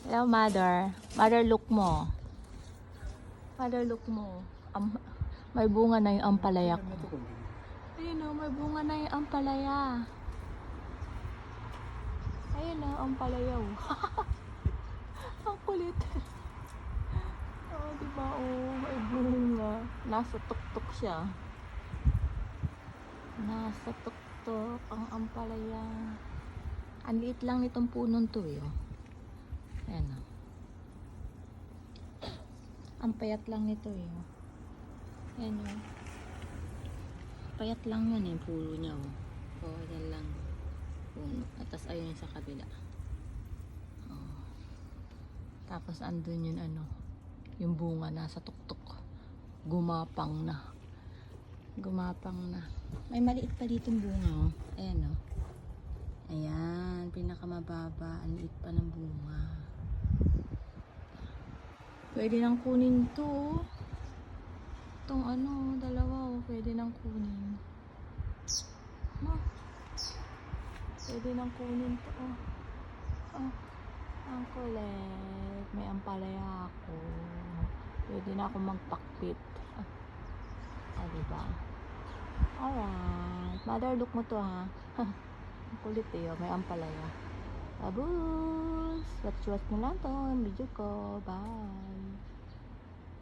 Hello, mother. Mother, look mo. Mother, look mo. May bunga na yung ampalaya ko. Ayun o, may bunga na yung ampalaya. Ayun o, ampalaya o. Ang kulit. Oh, diba o, may bunga. Nasa tuktok siya. Nasa tuktok ang ampalaya. Ang liit lang nitong punong to eh. Ayan o. Ang payat lang nito eh. Ayan o. Payat lang yan eh, pulo niya o. O, yan lang. Puno. At tas ayun sa kabila. O. Tapos andun yun ano, yung bunga nasa tuktok. Gumapang na. Gumapang na. May maliit pa dito yung bunga o. Ayan o. Ayan, pinakamababa. Ang liit pa ng bunga. Pwede nang kunin to. Itong ano, dalawa oh, pwede nang kunin. No. Pwede nang kunin to oh. Oh, ang kulit. May ampalaya ako. Pwede na ako magpakpit. Ah, diba? Alright. Mother, look mo to ha. Ang kulit eh, oh. May ampalaya. Abus! Watch mo lang to. Video ko. Bye!